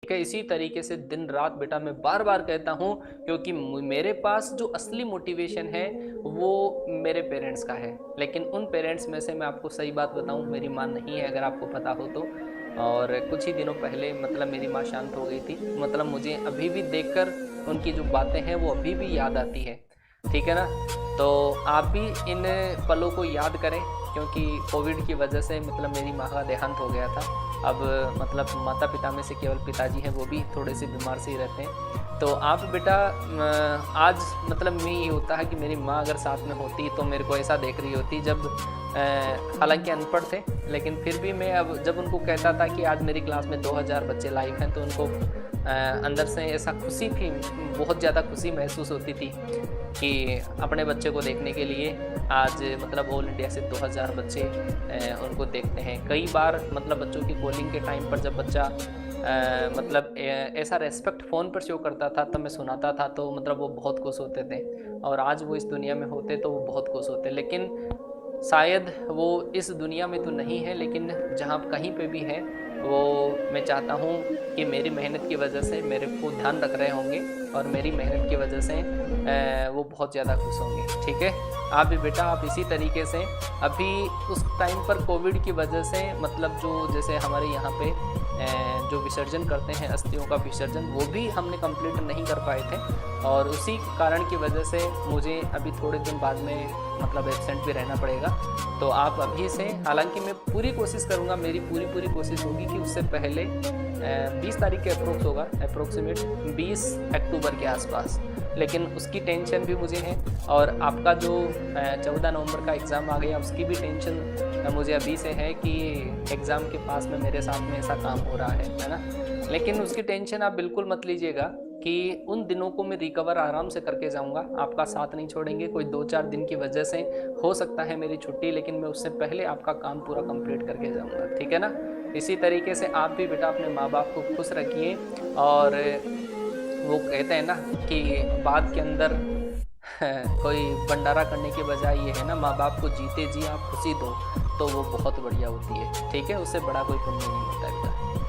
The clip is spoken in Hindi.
ठीक है। इसी तरीके से दिन रात बेटा मैं बार बार कहता हूँ, क्योंकि मेरे पास जो असली मोटिवेशन है वो मेरे पेरेंट्स का है। लेकिन उन पेरेंट्स में से मैं आपको सही बात बताऊँ, मेरी माँ नहीं है, अगर आपको पता हो तो। और कुछ ही दिनों पहले मतलब मेरी माँ शांत हो गई थी। मतलब मुझे अभी भी देखकर उनकी जो बातें हैं वो अभी भी याद आती है, ठीक है ना। तो आप भी इन पलों को याद करें, क्योंकि कोविड की वजह से मतलब मेरी माँ का देहांत हो गया था। अब मतलब माता पिता में से केवल पिताजी हैं, वो भी थोड़े से बीमार से ही रहते हैं। तो आप बेटा आज मतलब में ये होता है कि मेरी माँ अगर साथ में होती तो मेरे को ऐसा देख रही होती, जब हालांकि अनपढ़ थे लेकिन फिर भी मैं अब जब उनको कहता था कि आज मेरी क्लास में 2000 बच्चे लाइव हैं, तो उनको अंदर से ऐसा खुशी थी, बहुत ज़्यादा खुशी महसूस होती थी कि अपने बच्चे को देखने के लिए आज मतलब ऑल इंडिया से 2000 बच्चे उनको देखते हैं। कई बार मतलब बच्चों की कॉलिंग के टाइम पर जब बच्चा मतलब ऐसा रेस्पेक्ट फ़ोन पर शो करता था तब मैं सुनाता था, तो मतलब वो बहुत खुश होते थे। और आज वो इस दुनिया में होते तो वो बहुत खुश होते, लेकिन शायद वो इस दुनिया में तो नहीं है, लेकिन जहाँ कहीं पे भी है वो मैं चाहता हूँ कि मेरी मेहनत की वजह से मेरे को ध्यान रख रहे होंगे, और मेरी मेहनत की वजह से वो बहुत ज़्यादा खुश होंगे, ठीक है। आप भी बेटा आप इसी तरीके से अभी उस टाइम पर कोविड की वजह से मतलब जो जैसे हमारे यहाँ पे जो विसर्जन करते हैं अस्थियों का विसर्जन, वो भी हमने कंप्लीट नहीं कर पाए थे, और उसी कारण की वजह से मुझे अभी थोड़े दिन बाद में मतलब एब्सेंट भी रहना पड़ेगा। तो आप अभी से, हालांकि मैं पूरी कोशिश करूँगा, मेरी पूरी कोशिश होगी कि उससे पहले 20 तारीख के अप्रोक्स होगा, अप्रोक्सीमेट 20 अक्टूबर के आसपास, लेकिन उसकी टेंशन भी मुझे है। और आपका जो 14 नवंबर का एग्ज़ाम आ गया, उसकी भी टेंशन मुझे अभी से है कि एग्ज़ाम के पास में मेरे साथ में ऐसा काम हो रहा है ना। लेकिन उसकी टेंशन आप बिल्कुल मत लीजिएगा कि उन दिनों को मैं रिकवर आराम से करके जाऊंगा, आपका साथ नहीं छोड़ेंगे। कोई 2-4 दिन की वजह से हो सकता है मेरी छुट्टी, लेकिन मैं उससे पहले आपका काम पूरा कंप्लीट करके जाऊंगा, ठीक है ना। इसी तरीके से आप भी बेटा अपने माँ बाप को खुश रखिए, और वो कहते हैं ना कि बाद के अंदर कोई भंडारा करने के बजाय ये है ना, माँ बाप को जीते जी आप खुशी दो, तो वो बहुत बढ़िया होती है, ठीक है। उससे बड़ा कोई पुण्य नहीं होता है बेटा।